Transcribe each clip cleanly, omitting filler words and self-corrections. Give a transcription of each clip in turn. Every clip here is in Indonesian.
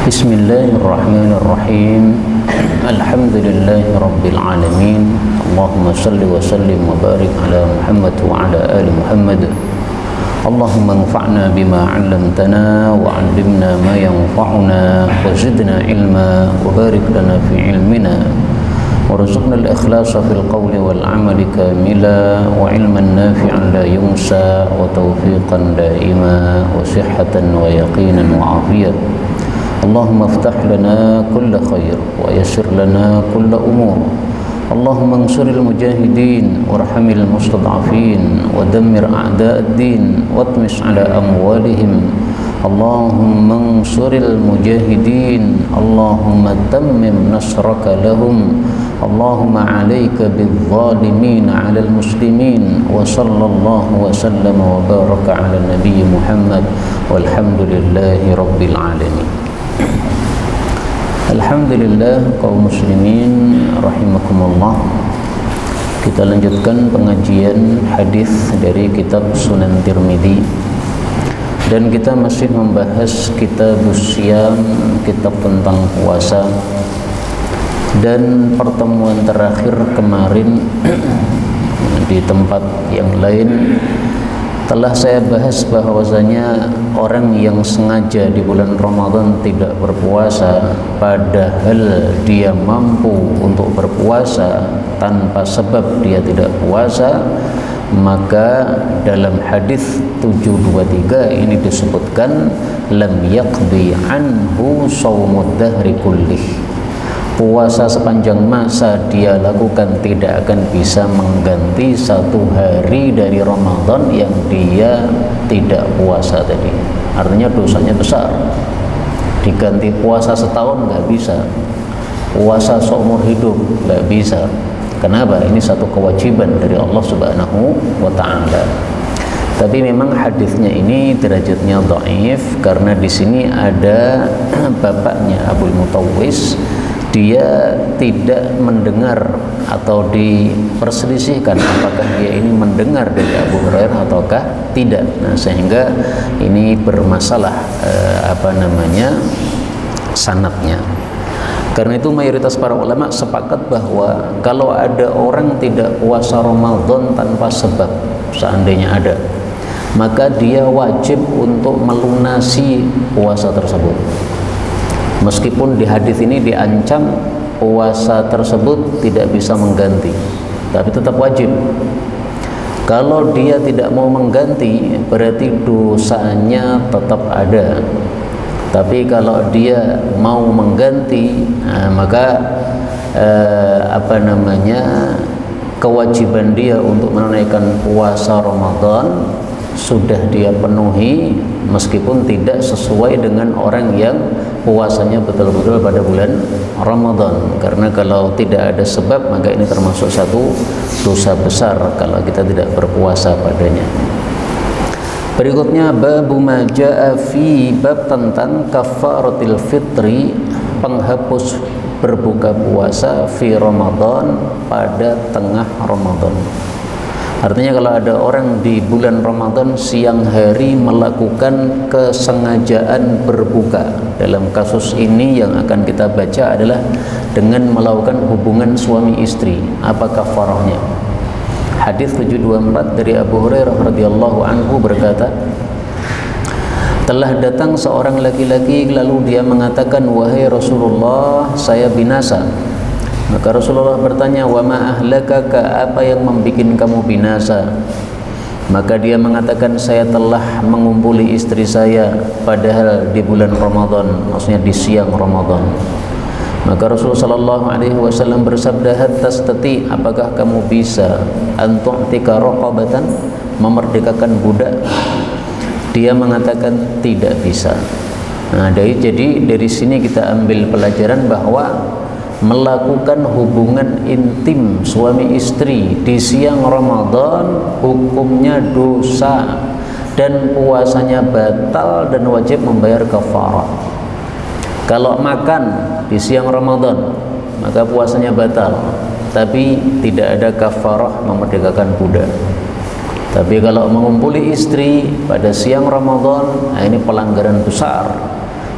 Bismillahirrahmanirrahim. Alhamdulillahi rabbil alamin. Allahumma salli wa sallim wa barik ala Muhammad wa ala ali Muhammad. Allahumma anfa'na bima 'allamtana wa 'allimna ma yanfa'una wa zidna ilma wa barik lana fi ilmina warzuqna al-ikhlasa fil qawli wal 'amali kamila wa ilman nafi'an la yunsa wa tawfiqan daima wa sihhatan wa yaqinan wa afiyah. Allahumma aftah lana kulla khair wa yassir lana kulla umur. Allahumma ansuril mujahidin warhamil mustad'afin wa dammir a'da'ad din watmis ala amwalihim. Allahumma ansuril mujahidin, Allahumma tammim nasraka lahum. Allahumma alayka bizzalimin 'alal muslimin. Wa sallallahu wa sallama wa baraka ala nabiyyi Muhammad walhamdulillahi rabbil alamin. Alhamdulillah kaum muslimin rahimakumullah. Kita lanjutkan pengajian hadis dari kitab Sunan Tirmidzi, dan kita masih membahas kitab Syiyam, kitab tentang puasa. Dan pertemuan terakhir kemarin di tempat yang lain telah saya bahas bahwasanya orang yang sengaja di bulan Ramadan tidak berpuasa padahal dia mampu untuk berpuasa tanpa sebab dia tidak puasa, maka dalam hadis 723 ini disebutkan lam yaqdi anhu shaumud dahri kullih. Puasa sepanjang masa dia lakukan tidak akan bisa mengganti satu hari dari Ramadan yang dia tidak puasa tadi. Artinya dosanya besar. Diganti puasa setahun nggak bisa, puasa seumur hidup nggak bisa. Kenapa? Ini satu kewajiban dari Allah Subhanahu wa Ta'ala. Tapi memang hadisnya ini derajatnya dhaif karena di sini ada bapaknya Abul Mutawwis. Dia tidak mendengar atau diperselisihkan apakah dia ini mendengar dari Abu Hurairah ataukah tidak. Nah, sehingga ini bermasalah sanadnya. Karena itu mayoritas para ulama sepakat bahwa kalau ada orang tidak puasa Ramadan tanpa sebab, seandainya ada, maka dia wajib untuk melunasi puasa tersebut. Meskipun di hadis ini diancam puasa tersebut tidak bisa mengganti, tapi tetap wajib. Kalau dia tidak mau mengganti, berarti dosanya tetap ada. Tapi kalau dia mau mengganti, maka kewajiban dia untuk menunaikan puasa Ramadan sudah dia penuhi, meskipun tidak sesuai dengan orang yang puasanya betul-betul pada bulan Ramadan. Karena kalau tidak ada sebab, maka ini termasuk satu dosa besar kalau kita tidak berpuasa padanya. Berikutnya babu ma jaa fi, bab tentang kafaratil fitri, penghapus berbuka puasa fi Ramadan, pada tengah Ramadan. Artinya kalau ada orang di bulan Ramadan siang hari melakukan kesengajaan berbuka, dalam kasus ini yang akan kita baca adalah dengan melakukan hubungan suami istri, apa kafarahnya? Hadis 724 dari Abu Hurairah radhiyallahu anhu berkata, telah datang seorang laki-laki lalu dia mengatakan, wahai Rasulullah, saya binasa. Maka Rasulullah bertanya, wa ma ahlakaka, apa yang membuat kamu binasa? Maka dia mengatakan, saya telah mengumpuli istri saya padahal di bulan Ramadan, maksudnya di siang Ramadan. Maka Rasulullah sallallahu alaihi wasallam bersabda, tastati, apakah kamu bisa antu'tika raqabatan, memerdekakan budak? Dia mengatakan tidak bisa. Nah, jadi dari sini kita ambil pelajaran bahwa melakukan hubungan intim suami istri di siang Ramadan hukumnya dosa dan puasanya batal dan wajib membayar kafarah. Kalau makan di siang Ramadan maka puasanya batal, tapi tidak ada kafarah memerdekakan budak. Tapi kalau mengumpuli istri pada siang Ramadan, nah ini pelanggaran besar.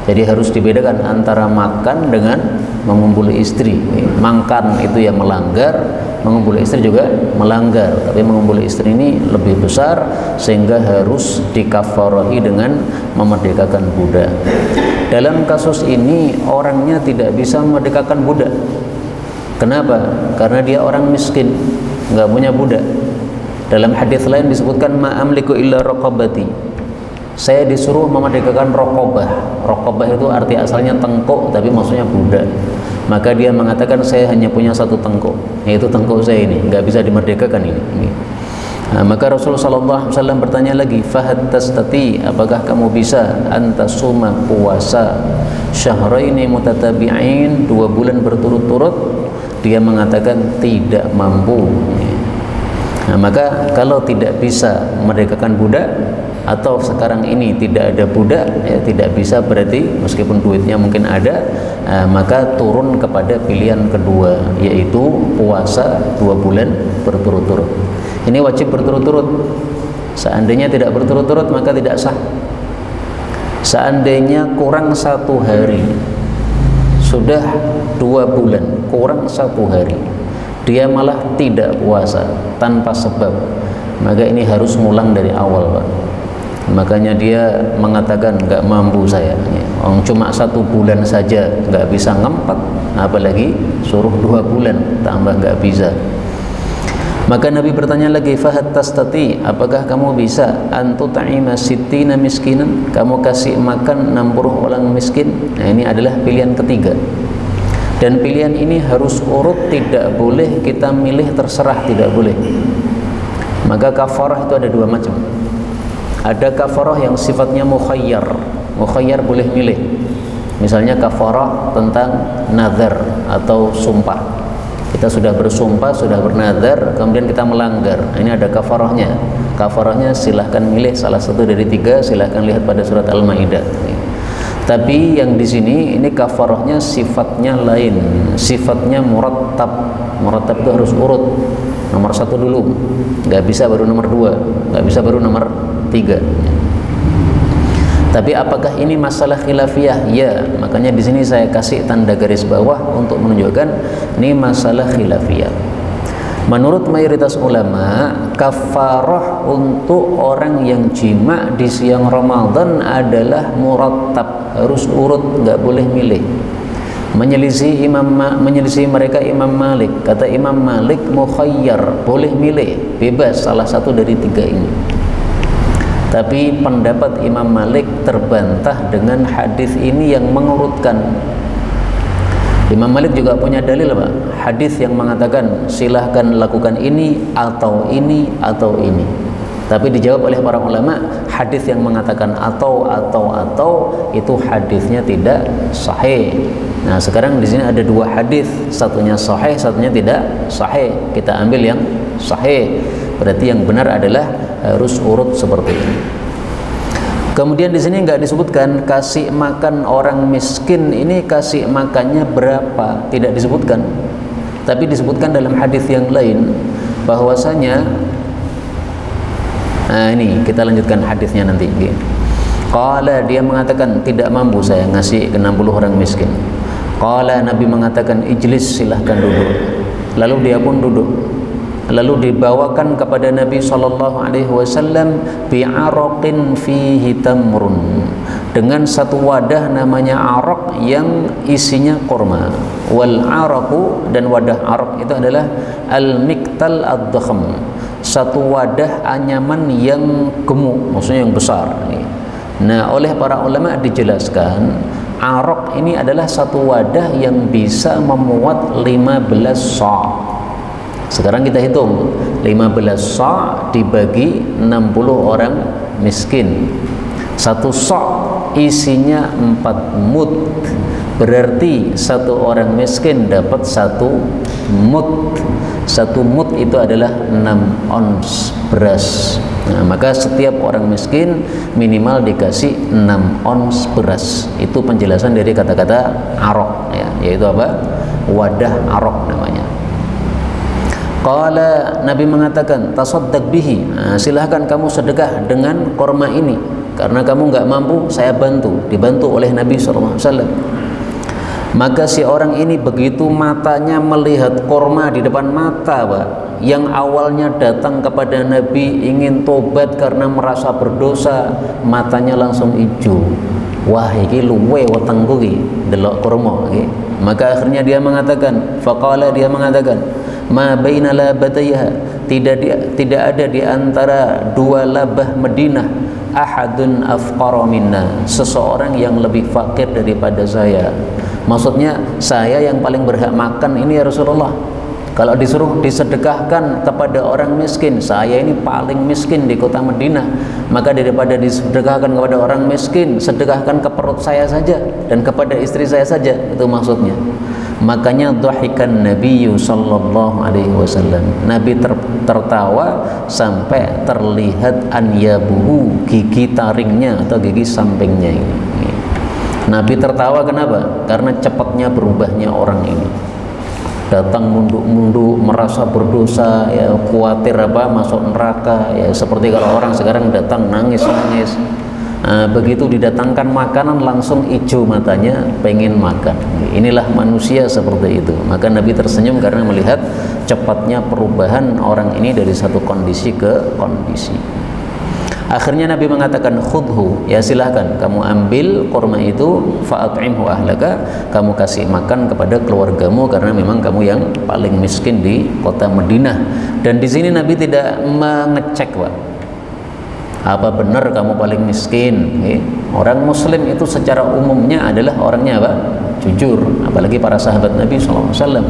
Jadi harus dibedakan antara makan dengan mengumpuli istri. Makan itu yang melanggar, mengumpuli istri juga melanggar. Tapi mengumpuli istri ini lebih besar sehingga harus dikafarahi dengan memerdekakan budak. Dalam kasus ini orangnya tidak bisa memerdekakan budak. Kenapa? Karena dia orang miskin, nggak punya budak. Dalam hadis lain disebutkan ma'amliku illa raqabati. Saya disuruh memerdekakan raqabah. Raqabah itu arti asalnya tengkuk, tapi maksudnya budak. Maka dia mengatakan saya hanya punya satu tengkuk, yaitu tengkuk saya ini, nggak bisa dimerdekakan ini. Nah, maka Rasulullah SAW bertanya lagi, fahad tastati, apakah kamu bisa antasuma puasa syahraini mutatabi'in, 2 bulan berturut-turut? Dia mengatakan tidak mampu. Nah, maka kalau tidak bisa memerdekakan budak, atau sekarang ini tidak ada budak, ya tidak bisa, berarti meskipun duitnya mungkin ada, maka turun kepada pilihan kedua, yaitu puasa 2 bulan berturut-turut. Ini wajib berturut-turut. Seandainya tidak berturut-turut maka tidak sah. Seandainya kurang 1 hari, sudah 2 bulan kurang 1 hari, dia malah tidak puasa tanpa sebab, maka ini harus ngulang dari awal, Pak. Makanya dia mengatakan nggak mampu saya, cuma 1 bulan saja nggak bisa ngempet, apalagi suruh 2 bulan tambah nggak bisa. Maka Nabi bertanya lagi, fahad tastati, apakah kamu bisa antut'ima sittina miskinan, kamu kasih makan 60 orang miskin? Nah, ini adalah pilihan ketiga. Dan pilihan ini harus urut, tidak boleh kita milih terserah, tidak boleh. Maka kafarah itu ada 2 macam. Ada kafarah yang sifatnya mukhayyar. Mukhayyar boleh milih. Misalnya kafarah tentang nazar atau sumpah. Kita sudah bersumpah, sudah bernazar, kemudian kita melanggar. Ini ada kafarahnya. Kafarahnya silahkan milih salah satu dari 3, silahkan lihat pada surat Al-Maidah. Tapi yang di sini ini kafarahnya sifatnya lain, sifatnya murattab. Murattab itu harus urut. Nomor 1 dulu, nggak bisa baru nomor 2, nggak bisa baru nomor 3. Tapi apakah ini masalah khilafiyah? Ya, makanya di sini saya kasih tanda garis bawah untuk menunjukkan ini masalah khilafiyah. Menurut mayoritas ulama, kafarah untuk orang yang jima di siang Ramadan adalah murattab, harus urut, nggak boleh milih. Menyelisih mereka Imam Malik. Kata Imam Malik mukhayyar, boleh milih, bebas salah satu dari 3 ini. Tapi pendapat Imam Malik terbantah dengan hadis ini yang mengurutkan. Imam Malik juga punya dalil, Pak, hadis yang mengatakan silahkan lakukan ini atau ini atau ini. Tapi dijawab oleh para ulama, hadis yang mengatakan atau itu hadisnya tidak sahih. Nah, sekarang di sini ada 2 hadis, satunya sahih, satunya tidak sahih. Kita ambil yang sahih. Berarti yang benar adalah harus urut seperti ini. Kemudian di sini nggak disebutkan kasih makan orang miskin ini kasih makannya berapa, tidak disebutkan. Tapi disebutkan dalam hadis yang lain bahwasanya, nah ini kita lanjutkan hadisnya nanti. Qala, dia mengatakan tidak mampu saya ngasih ke 60 orang miskin. Qala, Nabi mengatakan ijlis, silahkan duduk. Lalu dia pun duduk. Lalu dibawakan kepada Nabi SAW bi'araqin fihi tamrun, dengan satu wadah namanya araq yang isinya kurma. Wal araqu, dan wadah araq itu adalah al-miktal ad-dakham, satu wadah anyaman yang gemuk, maksudnya yang besar. Nah, oleh para ulama dijelaskan araq ini adalah satu wadah yang bisa memuat 15 sa'. Sekarang kita hitung 15 sa' dibagi 60 orang miskin. 1 sa' isinya 4 mud. Berarti 1 orang miskin dapat 1 mud. 1 mud itu adalah 6 ons beras. Nah, maka setiap orang miskin minimal dikasih 6 ons beras. Itu penjelasan dari kata-kata araq, ya, yaitu apa? Wadah araq namanya. Qala, Nabi mengatakan tasaddaq bihi, nah, silahkan kamu sedekah dengan korma ini. karena kamu nggak mampu, saya dibantu oleh Nabi SAW. Maka si orang ini begitu matanya melihat korma di depan mata, Pak, yang awalnya datang kepada Nabi ingin tobat karena merasa berdosa, matanya langsung hijau. Wah, iki luwe wetengku iki delok kurma iki. Maka akhirnya dia mengatakan, faqala, dia mengatakan, ma baina labatayha, tidak ada di antara dua labah Madinah ahadun afqara minna, seseorang yang lebih fakir daripada saya. Maksudnya saya yang paling berhak makan ini ya Rasulullah. Kalau disuruh disedekahkan kepada orang miskin, saya ini paling miskin di kota Madinah. Maka daripada disedekahkan kepada orang miskin, sedekahkan ke perut saya saja dan kepada istri saya saja. Itu maksudnya. Makanya dhahikan Nabi sallallahu alaihi wasallam. Nabi tertawa sampai terlihat anyabuhu, gigi taringnya atau gigi sampingnya ini. Nabi tertawa kenapa? Karena cepatnya berubahnya orang ini. Datang munduk-munduk, merasa berdosa, ya khawatir masuk neraka, ya seperti kalau orang sekarang datang nangis-nangis. Begitu didatangkan makanan langsung hijau matanya, pengen makan. Inilah manusia seperti itu. Maka Nabi tersenyum karena melihat cepatnya perubahan orang ini dari satu kondisi ke kondisi. Akhirnya Nabi mengatakan, khudhu, ya silahkan kamu ambil kurma itu, fa'at'imhu ahlaka, kamu kasih makan kepada keluargamu karena memang kamu yang paling miskin di kota Madinah. Dan di sini Nabi tidak mengecek, Pak, apa benar kamu paling miskin. Orang Muslim itu secara umumnya adalah orangnya apa? Jujur, apalagi para sahabat Nabi SAW.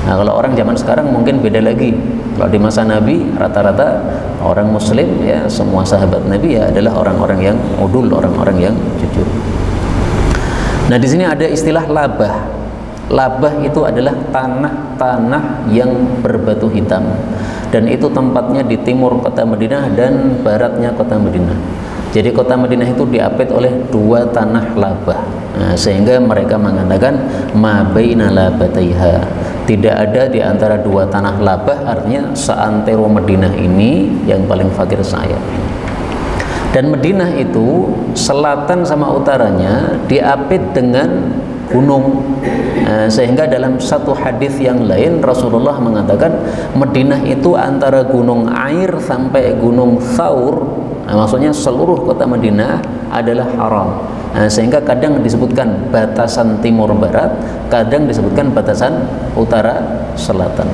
Nah, kalau orang zaman sekarang mungkin beda lagi. Kalau di masa Nabi rata-rata orang Muslim, ya semua sahabat Nabi ya adalah orang-orang yang udul, orang-orang yang jujur. Nah, di sini ada istilah labah. Labah itu adalah tanah-tanah yang berbatu hitam, dan itu tempatnya di timur kota Madinah dan baratnya kota Madinah. Jadi kota Madinah itu diapit oleh dua tanah labah. Nah, sehingga mereka mengatakan ma baina labataiha, tidak ada di antara dua tanah labah, artinya seantero Madinah ini yang paling fakir saya. Dan Madinah itu selatan sama utaranya diapit dengan gunung. Sehingga dalam satu hadis yang lain Rasulullah mengatakan Madinah itu antara gunung Air sampai gunung Thaur. Maksudnya seluruh kota Madinah adalah haram. Sehingga kadang disebutkan batasan timur barat, kadang disebutkan batasan utara selatan.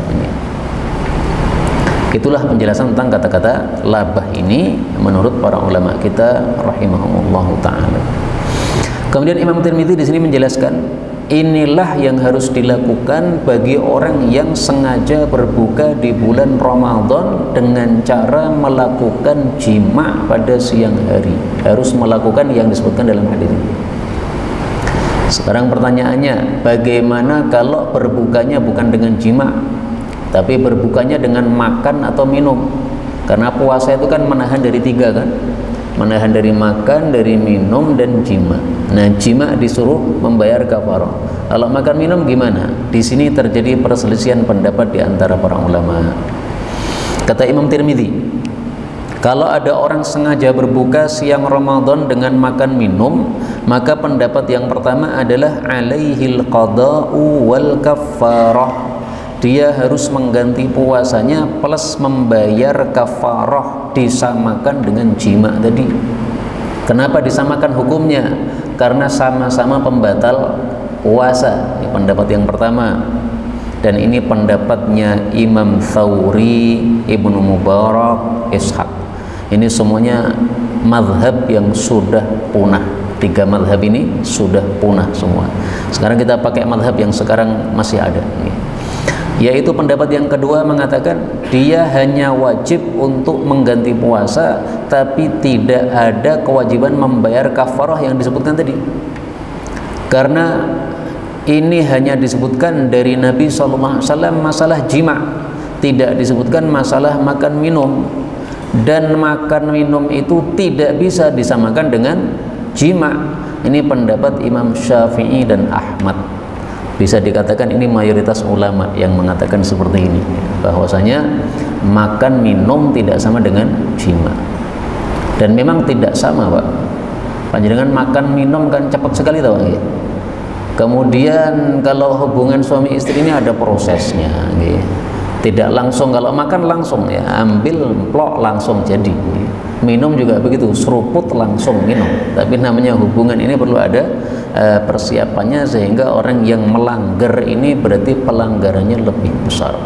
Itulah penjelasan tentang kata-kata labah ini menurut para ulama kita rahimahumullahu taala. Kemudian Imam Tirmidzi di sini menjelaskan, inilah yang harus dilakukan bagi orang yang sengaja berbuka di bulan Ramadan dengan cara melakukan jima pada siang hari. Harus melakukan yang disebutkan dalam hadis ini. Sekarang pertanyaannya, bagaimana kalau berbukanya bukan dengan jima, tapi berbukanya dengan makan atau minum? Karena puasa itu kan menahan dari tiga kan, menahan dari makan, dari minum, dan jima. Nah, jima disuruh membayar kafarah. Kalau makan minum gimana? Di sini terjadi perselisihan pendapat di antara para ulama. Kata Imam Tirmidzi, kalau ada orang sengaja berbuka siang Ramadan dengan makan minum, maka pendapat yang pertama adalah alaihil qada'u wal kafarah. Dia harus mengganti puasanya plus membayar kafarah, disamakan dengan jima tadi. Kenapa disamakan hukumnya? Karena sama-sama pembatal puasa. Ini pendapat yang pertama. Dan ini pendapatnya Imam Thawri, Ibnu Mubarak, Ishaq. Ini semuanya mazhab yang sudah punah. Tiga mazhab ini sudah punah semua. Sekarang kita pakai mazhab yang sekarang masih ada. Yaitu pendapat yang kedua mengatakan dia hanya wajib untuk mengganti puasa, tapi tidak ada kewajiban membayar kafarah yang disebutkan tadi. Karena ini hanya disebutkan dari Nabi SAW masalah jima, tidak disebutkan masalah makan minum. Dan makan minum itu tidak bisa disamakan dengan jima. Ini pendapat Imam Syafi'i dan Ahmad. Bisa dikatakan ini mayoritas ulama yang mengatakan seperti ini, bahwasanya makan minum tidak sama dengan jima. Dan memang tidak sama, Pak. Panjenengan makan minum kan cepat sekali tahu nggih. Kemudian kalau hubungan suami istri ini ada prosesnya nggih. Tidak langsung, kalau makan langsung ya, ambil plok langsung jadi. Minum juga begitu, seruput langsung minum. Tapi namanya hubungan ini perlu ada persiapannya, sehingga orang yang melanggar ini berarti pelanggarannya lebih besar.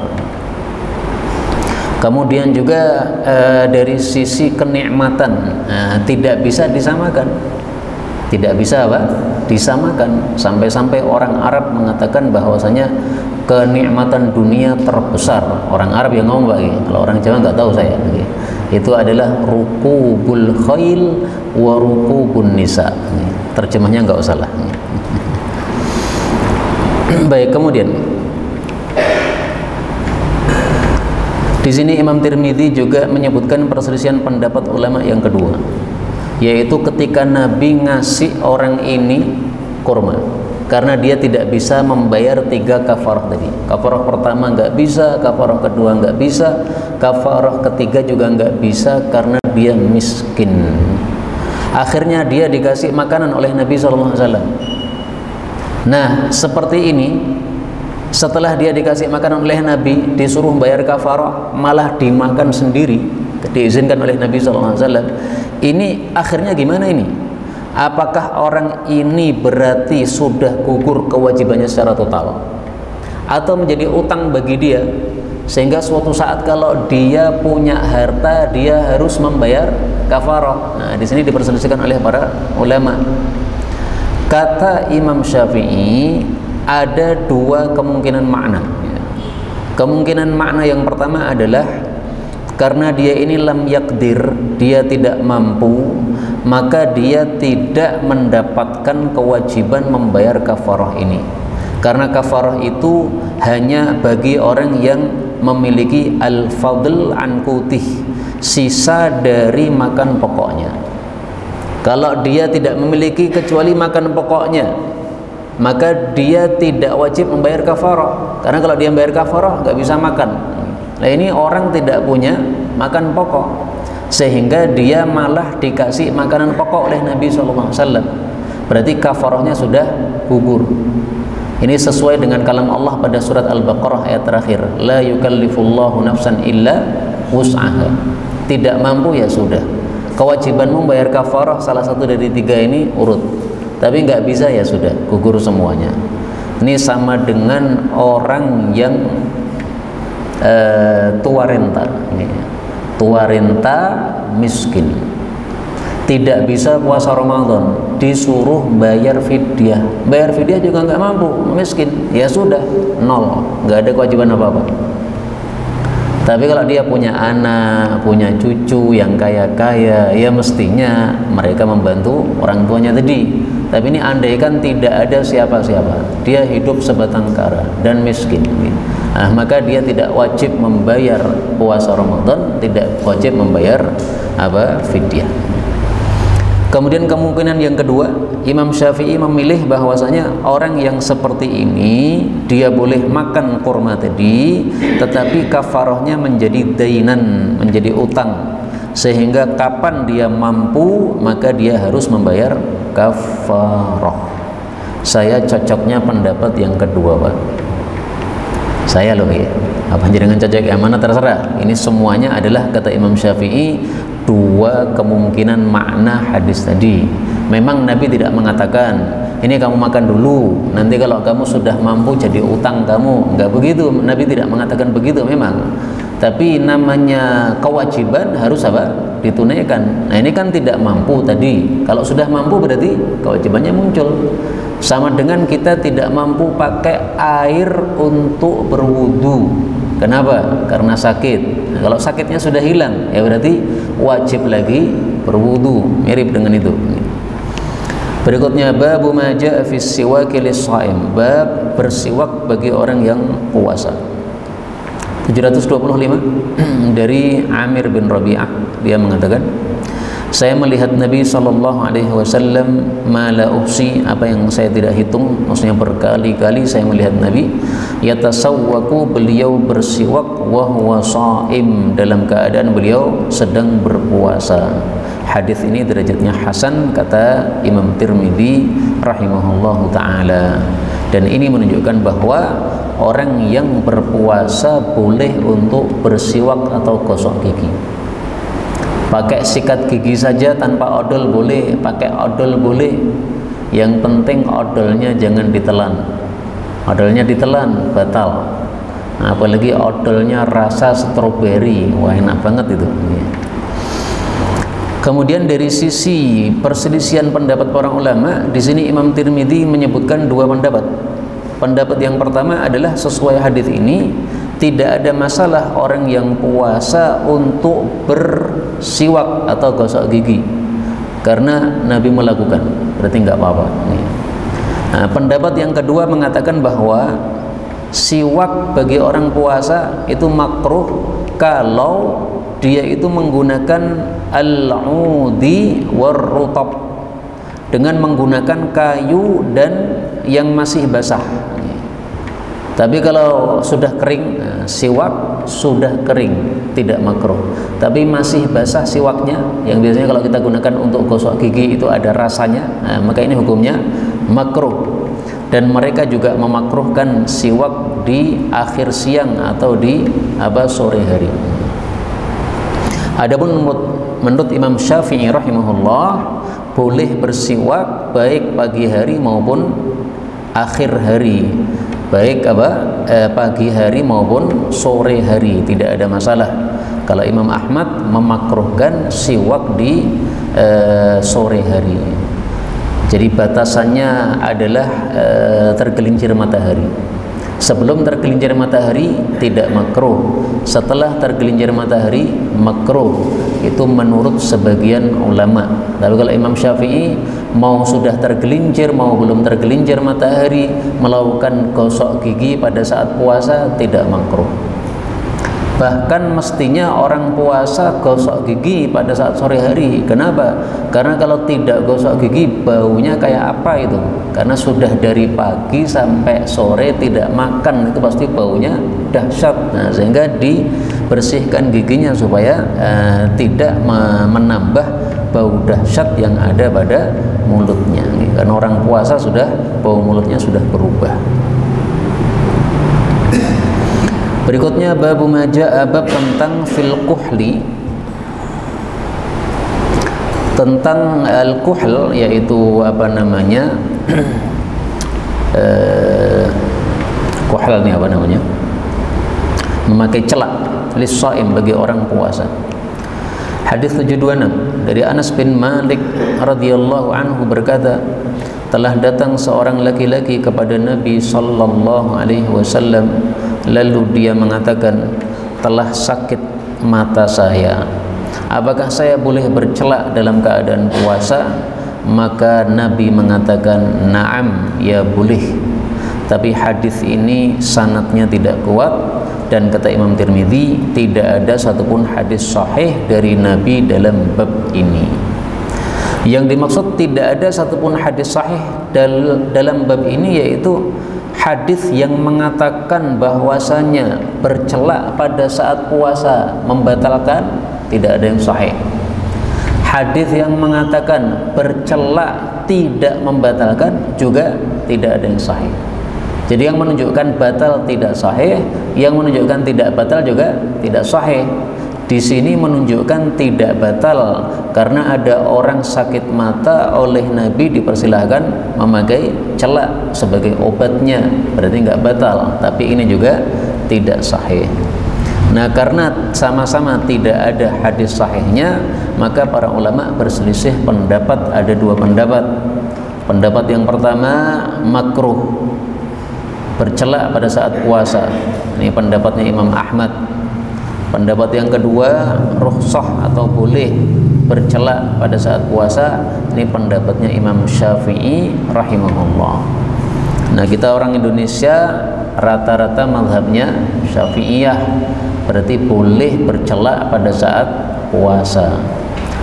Kemudian juga dari sisi kenikmatan tidak bisa disamakan. Tidak bisa apa? Disamakan. Sampai-sampai orang Arab mengatakan bahwasanya kenikmatan dunia terbesar, orang Arab yang ngomong bagi, kalau orang Jawa nggak tahu saya, itu adalah rukubul khail wa rukubun nisa. Terjemahnya nggak usah lah. Baik, kemudian di sini Imam Tirmidzi juga menyebutkan perselisihan pendapat ulama yang kedua, yaitu ketika Nabi ngasih orang ini kurma karena dia tidak bisa membayar 3 kafarah tadi. Kafarah pertama nggak bisa, kafarah kedua nggak bisa, kafarah ketiga juga nggak bisa karena dia miskin. Akhirnya dia dikasih makanan oleh Nabi SAW. Nah, seperti ini, setelah dia dikasih makanan oleh Nabi, disuruh bayar kafarah, malah dimakan sendiri, diizinkan oleh Nabi SAW. Ini akhirnya gimana ini? Apakah orang ini berarti sudah gugur kewajibannya secara total, atau menjadi utang bagi dia, sehingga suatu saat kalau dia punya harta dia harus membayar kafarah? Nah, di sini diperselisihkan oleh para ulama. Kata Imam Syafi'i ada 2 kemungkinan makna. Kemungkinan makna yang pertama adalah karena dia ini lam yakdir, dia tidak mampu, maka dia tidak mendapatkan kewajiban membayar kafarah ini. Karena kafarah itu hanya bagi orang yang memiliki al-fadl an qutih, sisa dari makan pokoknya. Kalau dia tidak memiliki kecuali makan pokoknya, maka dia tidak wajib membayar kafarah. Karena kalau dia membayar kafarah nggak bisa makan. Nah, ini orang tidak punya makan pokok, sehingga dia malah dikasih makanan pokok oleh Nabi SAW. Berarti kafarahnya sudah gugur. Ini sesuai dengan kalam Allah pada surat Al-Baqarah ayat terakhir, la yukallifullahu nafsan illa wus'aha. Tidak mampu ya sudah, kewajibanmu bayar kafarah salah satu dari 3 ini urut. Tapi nggak bisa ya sudah, gugur semuanya. Ini sama dengan orang yang tua renta, tua renta miskin, tidak bisa puasa Ramadan, disuruh bayar fidyah. Bayar fidyah juga nggak mampu, miskin, ya sudah, nol, nggak ada kewajiban apa-apa. Tapi kalau dia punya anak, punya cucu yang kaya-kaya, ya mestinya mereka membantu orang tuanya tadi. Tapi ini andaikan tidak ada siapa-siapa, dia hidup sebatang kara dan miskin, nah, maka dia tidak wajib membayar puasa Ramadan, tidak wajib membayar fidyah. Kemudian kemungkinan yang kedua, Imam Syafi'i memilih bahwasanya orang yang seperti ini dia boleh makan kurma tadi, tetapi kafarahnya menjadi dainan, menjadi utang, sehingga kapan dia mampu maka dia harus membayar kafarah. Saya cocoknya pendapat yang kedua, Pak. Saya loh ya. Apa jangan cocok yang mana terserah. Ini semuanya adalah kata Imam Syafi'i 2 kemungkinan makna hadis tadi. Memang Nabi tidak mengatakan ini kamu makan dulu, nanti kalau kamu sudah mampu jadi utang kamu. Enggak begitu. Nabi tidak mengatakan begitu memang. Tapi namanya kewajiban harus apa? Ditunaikan. Nah, ini kan tidak mampu tadi. Kalau sudah mampu berarti kewajibannya muncul. Sama dengan kita tidak mampu pakai air untuk berwudu. Kenapa? Karena sakit. Nah, kalau sakitnya sudah hilang, ya berarti wajib lagi berwudu. Mirip dengan itu. Berikutnya babu ma jaa fi siwaki lis-shaim. Bab bersiwak bagi orang yang puasa. 725 dari Amir bin Rabi'ah, dia mengatakan, saya melihat Nabi SAW mala uhsi, apa yang saya tidak hitung, maksudnya berkali-kali saya melihat Nabi yatasawwaku, beliau bersiwak wa huwa shaim, dalam keadaan beliau sedang berpuasa. Hadis ini derajatnya hasan kata Imam Tirmidzi rahimahullahu taala. Dan ini menunjukkan bahwa orang yang berpuasa boleh untuk bersiwak atau gosok gigi. Pakai sikat gigi saja tanpa odol boleh, pakai odol boleh. Yang penting odolnya jangan ditelan. Odolnya ditelan batal. Apalagi odolnya rasa stroberi, wah enak banget itu. Kemudian dari sisi perselisihan pendapat para ulama, di sini Imam Tirmidzi menyebutkan dua pendapat. Pendapat yang pertama adalah sesuai hadis ini tidak ada masalah orang yang puasa untuk bersiwak atau gosok gigi karena Nabi melakukan, berarti nggak apa-apa. Nah, pendapat yang kedua mengatakan bahwa siwak bagi orang puasa itu makruh kalau dia itu menggunakan al-udi war-rutab, dengan menggunakan kayu dan yang masih basah. Tapi kalau sudah kering, siwak sudah kering tidak makruh. Tapi masih basah siwaknya, yang biasanya kalau kita gunakan untuk gosok gigi itu ada rasanya, maka ini hukumnya makruh. Dan mereka juga memakruhkan siwak di akhir siang atau di sore hari. Adapun menurut Imam Syafi'i rahimahullah, boleh bersiwak baik pagi hari maupun akhir hari, baik pagi hari maupun sore hari, tidak ada masalah. Kalau Imam Ahmad memakruhkan siwak di sore hari. Jadi batasannya adalah tergelincir matahari. Sebelum tergelincir matahari tidak makruh, setelah tergelincir matahari makruh. Itu menurut sebagian ulama. Tapi kalau Imam Syafi'i, mau sudah tergelincir mau belum tergelincir matahari, melakukan gosok gigi pada saat puasa tidak makruh. Bahkan mestinya orang puasa gosok gigi pada saat sore hari. Kenapa? Karena kalau tidak gosok gigi baunya kayak apa itu? Karena sudah dari pagi sampai sore tidak makan, itu pasti baunya dahsyat. Nah, sehingga dibersihkan giginya supaya tidak menambah bau dahsyat yang ada pada mulutnya. Karena orang puasa sudah bau mulutnya sudah berubah. Berikutnya bab majaa, bab tentang fil kuhli, tentang al-kuhl, yaitu kuhl ini memakai celak lis-shaim bagi orang puasa. Hadis 726 dari Anas bin Malik radhiyallahu anhu berkata, telah datang seorang laki-laki kepada Nabi sallallahu alaihi wasallam, lalu dia mengatakan, telah sakit mata saya, apakah saya boleh bercelak dalam keadaan puasa? Maka Nabi mengatakan, na'am, ya boleh. Tapi hadis ini sanadnya tidak kuat, dan kata Imam Tirmidzi tidak ada satupun hadis sahih dari Nabi dalam bab ini. Yang dimaksud tidak ada satupun hadis sahih dalam bab ini, yaitu hadis yang mengatakan bahwasanya bercelak pada saat puasa membatalkan, tidak ada yang sahih. Hadis yang mengatakan bercelak tidak membatalkan juga tidak ada yang sahih. Jadi yang menunjukkan batal tidak sahih, yang menunjukkan tidak batal juga tidak sahih. Di sini menunjukkan tidak batal karena ada orang sakit mata, oleh Nabi dipersilahkan memakai celak sebagai obatnya, berarti nggak batal. Tapi ini juga tidak sahih. Nah, karena sama-sama tidak ada hadis sahihnya, maka para ulama berselisih pendapat, ada dua pendapat. Pendapat yang pertama, makruh bercelak pada saat puasa. Ini pendapatnya Imam Ahmad. Pendapat yang kedua, rukhsah atau boleh bercelak pada saat puasa. Ini pendapatnya Imam Syafi'i rahimahullah. Nah, kita orang Indonesia rata-rata mazhabnya Syafi'iyah, berarti boleh bercelak pada saat puasa.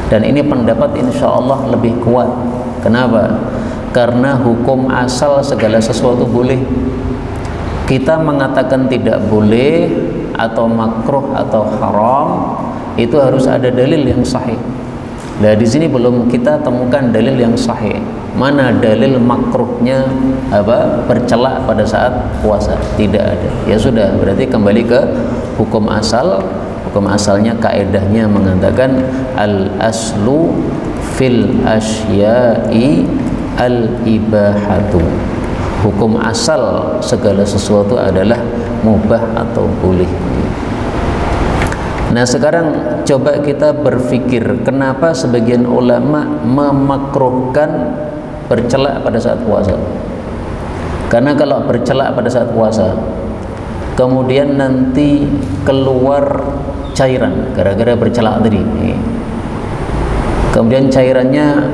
Dan ini pendapat insya Allah lebih kuat. Kenapa? Karena hukum asal segala sesuatu boleh. Kita mengatakan tidak boleh atau makruh atau haram, itu harus ada dalil yang sahih. Nah, di sini belum kita temukan dalil yang sahih. Mana dalil makruhnya bercelak pada saat puasa? Tidak ada. Ya sudah, berarti kembali ke hukum asal. Hukum asalnya, kaedahnya mengatakan al aslu fil asya'i al ibahatu. Hukum asal segala sesuatu adalah mubah atau boleh. Nah, sekarang coba kita berpikir, kenapa sebagian ulama memakruhkan bercelak pada saat puasa? Karena kalau bercelak pada saat puasa, kemudian nanti keluar cairan gara-gara bercelak tadi. Kemudian cairannya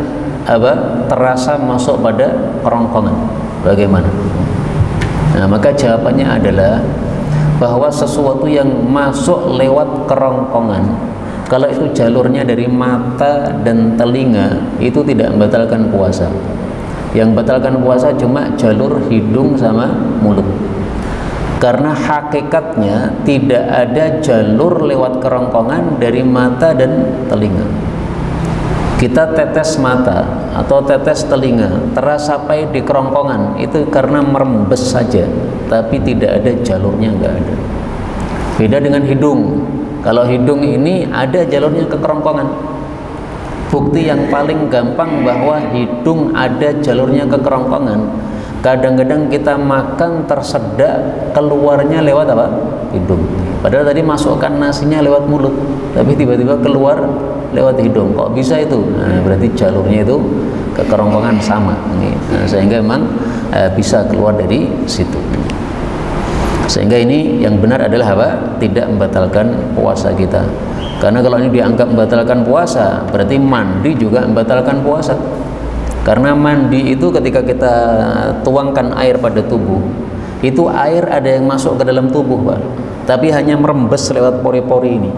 terasa masuk pada kerongkongan. Bagaimana? Nah, maka jawabannya adalah bahwa sesuatu yang masuk lewat kerongkongan, kalau itu jalurnya dari mata dan telinga, itu tidak membatalkan puasa. Yang membatalkan puasa cuma jalur hidung sama mulut. Karena hakikatnya tidak ada jalur lewat kerongkongan dari mata dan telinga. Kita tetes mata atau tetes telinga terasa sampai di kerongkongan, itu karena merembes saja, tapi tidak ada jalurnya, nggak ada. Beda dengan hidung. Kalau hidung ini ada jalurnya ke kerongkongan. Bukti yang paling gampang bahwa hidung ada jalurnya ke kerongkongan, kadang-kadang kita makan tersedak, keluarnya lewat hidung. Padahal tadi masukkan nasinya lewat mulut, tapi tiba-tiba keluar lewat hidung. Kok bisa itu? Nah, berarti jalurnya itu ke kerongkongan sama. Nah, sehingga memang bisa keluar dari situ. Sehingga ini yang benar adalah tidak membatalkan puasa kita. Karena kalau ini dianggap membatalkan puasa, berarti mandi juga membatalkan puasa. Karena mandi itu ketika kita tuangkan air pada tubuh, itu air ada yang masuk ke dalam tubuh, Pak, tapi hanya merembes lewat pori-pori ini.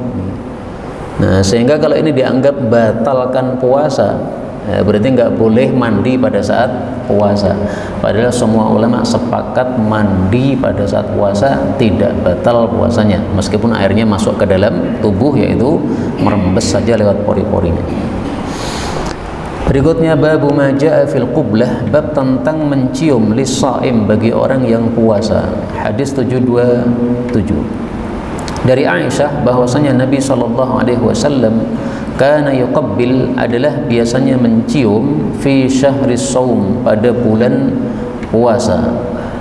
Nah, sehingga kalau ini dianggap batalkan puasa, berarti nggak boleh mandi pada saat puasa. Padahal semua ulama sepakat mandi pada saat puasa tidak batal puasanya, meskipun airnya masuk ke dalam tubuh, yaitu merembes saja lewat pori-porinya. Berikutnya babu ma jaa fil qublah, bab tentang mencium lis-shaim bagi orang yang puasa. Hadis 727. Dari Aisyah bahwasanya Nabi SAW kana yuqabbil, adalah biasanya mencium fi syahris shaum, pada bulan puasa.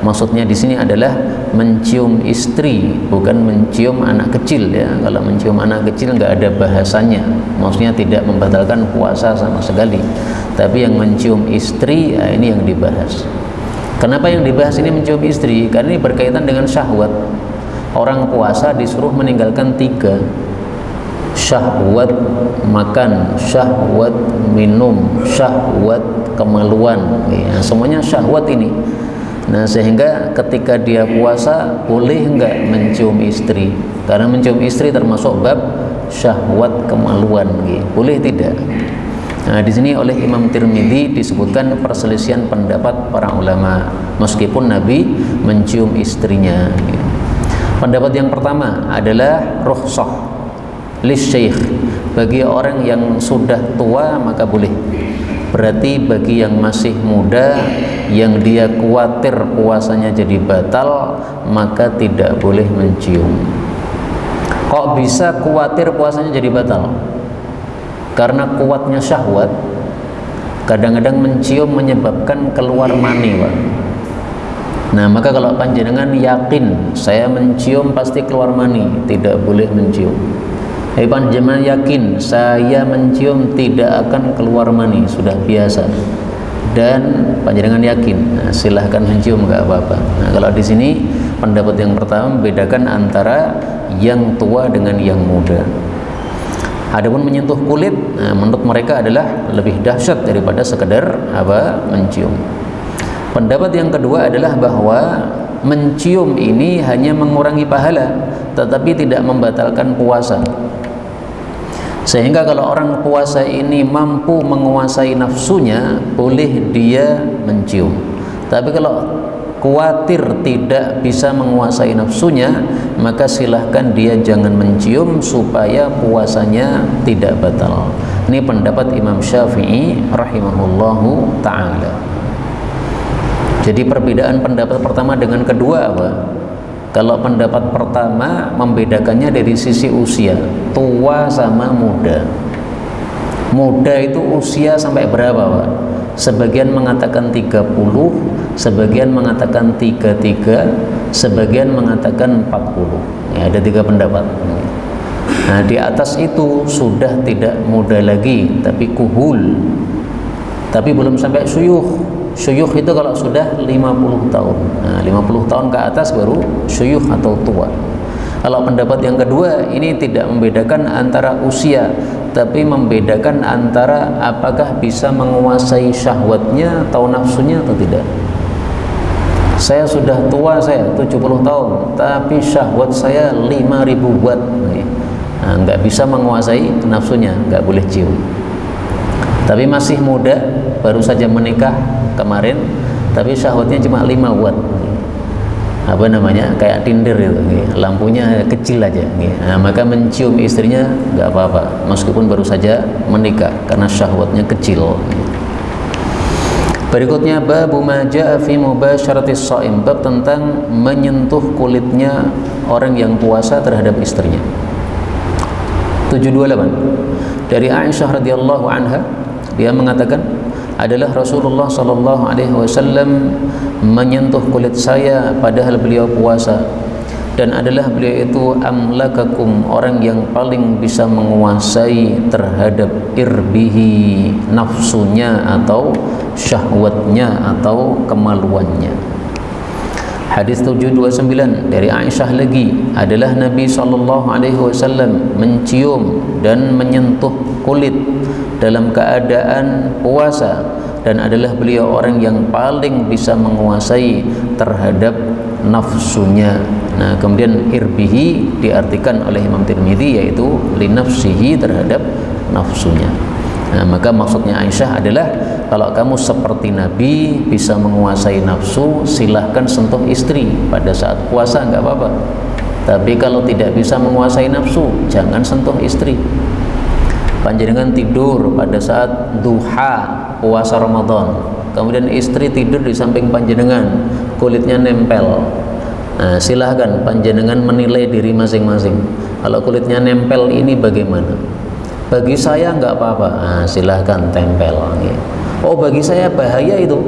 Maksudnya di sini adalah mencium istri, bukan mencium anak kecil ya. Kalau mencium anak kecil nggak ada bahasanya, maksudnya tidak membatalkan puasa sama sekali. Tapi yang mencium istri, ini yang dibahas. Kenapa yang dibahas ini mencium istri? Karena ini berkaitan dengan syahwat. Orang puasa disuruh meninggalkan 3: syahwat makan, syahwat minum, syahwat kemaluan. Ya, semuanya syahwat ini. Nah, sehingga ketika dia puasa boleh enggak mencium istri? Karena mencium istri termasuk bab syahwat kemaluan, gitu. Boleh tidak? Nah, di sini oleh Imam Tirmidzi disebutkan perselisihan pendapat para ulama, meskipun Nabi mencium istrinya, gitu. Pendapat yang pertama adalah rukhsah lisyaikh, bagi orang yang sudah tua maka boleh. Berarti bagi yang masih muda, yang dia khawatir puasanya jadi batal, maka tidak boleh mencium. Kok bisa khawatir puasanya jadi batal? Karena kuatnya syahwat. Kadang-kadang mencium menyebabkan keluar mani, Pak. Nah, maka kalau panjenengan yakin saya mencium pasti keluar mani, tidak boleh mencium. Tapi panjenengan yakin saya mencium tidak akan keluar mani, sudah biasa, dan panjenengan yakin, nah, silahkan mencium, nggak apa-apa. Nah, kalau di sini pendapat yang pertama membedakan antara yang tua dengan yang muda. Adapun menyentuh kulit, nah, menurut mereka adalah lebih dahsyat daripada sekedar mencium. Pendapat yang kedua adalah bahwa mencium ini hanya mengurangi pahala, tetapi tidak membatalkan puasa. Sehingga kalau orang puasa ini mampu menguasai nafsunya, boleh dia mencium. Tapi kalau khawatir tidak bisa menguasai nafsunya, maka silahkan dia jangan mencium supaya puasanya tidak batal. Ini pendapat Imam Syafi'i rahimahullahu ta'ala. Jadi perbedaan pendapat pertama dengan kedua apa? Kalau pendapat pertama membedakannya dari sisi usia, tua sama muda. Muda itu usia sampai berapa, Pak? Sebagian mengatakan 30, sebagian mengatakan 33, sebagian mengatakan 40. Ya, ada 3 pendapat. Nah, di atas itu sudah tidak muda lagi, tapi kuhul. Tapi belum sampai syuyukh. Syuyukh itu kalau sudah 50 tahun. Nah, 50 tahun ke atas baru syuyukh atau tua. Kalau pendapat yang kedua, ini tidak membedakan antara usia, tapi membedakan antara apakah bisa menguasai syahwatnya atau nafsunya atau tidak. Saya sudah tua, saya 70 tahun, tapi syahwat saya 5000 watt. Nah, nggak bisa menguasai nafsunya, nggak boleh cium. Tapi masih muda, baru saja menikah kemarin, tapi syahwatnya cuma 5 watt. Apa namanya, kayak Tinder itu, lampunya kecil aja. Nah, maka mencium istrinya nggak apa-apa, meskipun baru saja menikah, karena syahwatnya kecil. Berikutnya babu ma jaa fi mubasyaratis shaim, bab tentang menyentuh kulitnya orang yang puasa terhadap istrinya. 728 dari Aisyah radhiyallahu anha, dia mengatakan, adalah Rasulullah sallallahu alaihi wasallam menyentuh kulit saya padahal beliau puasa, dan adalah beliau itu amlakakum, orang yang paling bisa menguasai terhadap irbihi, nafsunya atau syahwatnya atau kemaluannya. Hadis 729 dari Aisyah lagi, adalah Nabi sallallahu alaihi wasallam mencium dan menyentuh kulit dalam keadaan puasa, dan adalah beliau orang yang paling bisa menguasai terhadap nafsunya. Nah, kemudian irbihi diartikan oleh Imam Tirmidzi yaitu linafsihi, terhadap nafsunya. Nah, maka maksudnya Aisyah adalah, kalau kamu seperti Nabi bisa menguasai nafsu, silahkan sentuh istri pada saat puasa, nggak apa-apa. Tapi kalau tidak bisa menguasai nafsu, jangan sentuh istri. Panjenengan tidur pada saat duha puasa Ramadan, kemudian istri tidur di samping panjenengan, kulitnya nempel. Nah, silahkan panjenengan menilai diri masing-masing. Kalau kulitnya nempel ini bagaimana? Bagi saya nggak apa-apa. Nah, silahkan tempel. Oh, bagi saya bahaya itu.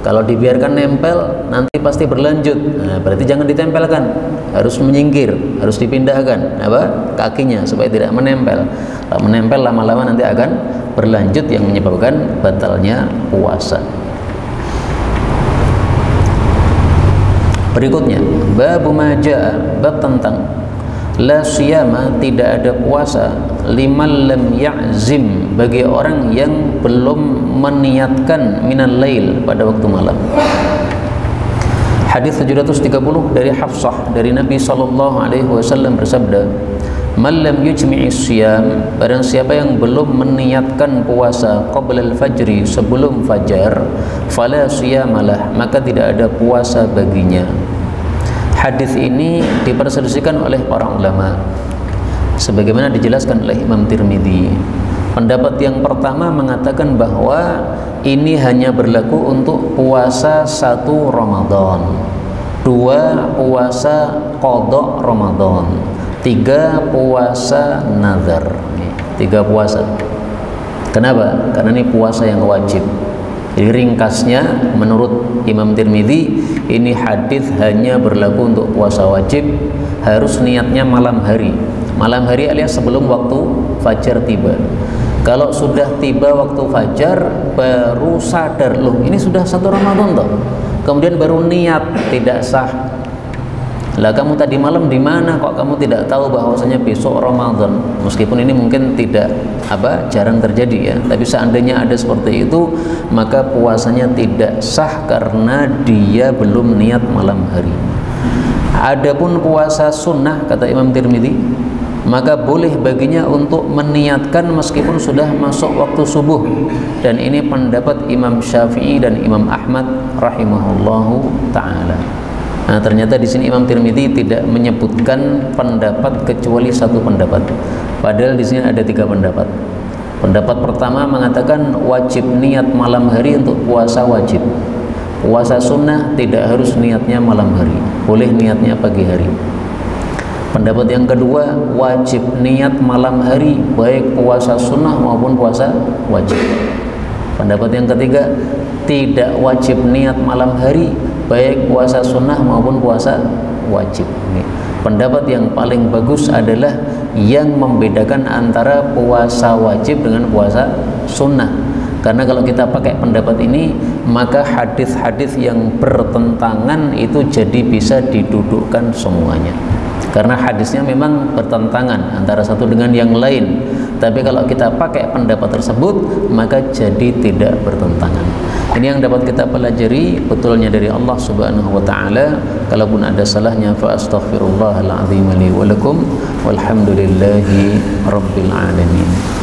Kalau dibiarkan nempel nanti pasti berlanjut. Nah, berarti jangan ditempelkan, harus menyingkir, harus dipindahkan apa kakinya supaya tidak menempel. Kalau menempel lama-lama nanti akan berlanjut yang menyebabkan batalnya puasa. Berikutnya, babu majaa, bab tentang la siyama, tidak ada puasa, liman lam ya'zim, bagi orang yang belum meniatkan minal lail, pada waktu malam. Hadis 730 dari Hafsah dari Nabi sallallahu alaihi wasallam bersabda, man lam yujmi'is siyam, barang siapa yang belum meniatkan puasa qabla al-fajri, sebelum fajar, fala siyamalah, maka tidak ada puasa baginya. Hadis ini diperselisihkan oleh para ulama sebagaimana dijelaskan oleh Imam Tirmidzi. Pendapat yang pertama mengatakan bahwa ini hanya berlaku untuk puasa 1 Ramadan, 2 puasa qadha Ramadan, 3 puasa nazar. 3 puasa. Kenapa? Karena ini puasa yang wajib. Jadi ringkasnya menurut Imam Tirmidzi, ini hadis hanya berlaku untuk puasa wajib, harus niatnya malam hari. Malam hari alias sebelum waktu fajar tiba. Kalau sudah tiba waktu fajar baru sadar, loh ini sudah 1 Ramadan toh. Kemudian baru niat, tidak sah. Lah kamu tadi malam di mana kok kamu tidak tahu bahwasanya besok Ramadan? Meskipun ini mungkin tidak jarang terjadi ya, tapi seandainya ada seperti itu, maka puasanya tidak sah karena dia belum niat malam hari. Adapun puasa sunnah kata Imam Tirmidzi, maka boleh baginya untuk meniatkan meskipun sudah masuk waktu subuh, dan ini pendapat Imam Syafi'i dan Imam Ahmad rahimahullahu taala. Nah, ternyata di sini Imam Tirmidzi tidak menyebutkan pendapat kecuali 1 pendapat. Padahal di sini ada 3 pendapat. Pendapat pertama mengatakan wajib niat malam hari untuk puasa wajib. Puasa sunnah tidak harus niatnya malam hari, boleh niatnya pagi hari. Pendapat yang kedua, wajib niat malam hari, baik puasa sunnah maupun puasa wajib. Pendapat yang ketiga, tidak wajib niat malam hari, baik puasa sunnah maupun puasa wajib. Pendapat yang paling bagus adalah yang membedakan antara puasa wajib dengan puasa sunnah. Karena kalau kita pakai pendapat ini, maka hadis-hadis yang bertentangan itu jadi bisa didudukkan semuanya. Karena hadisnya memang bertentangan antara satu dengan yang lain. Tapi kalau kita pakai pendapat tersebut, maka jadi tidak bertentangan. Ini yang dapat kita pelajari, betulnya dari Allah Subhanahu wa taala. Kalaupun ada salahnya, fa astaghfirullahal azim li wa lakum walhamdulillahi rabbil alamin.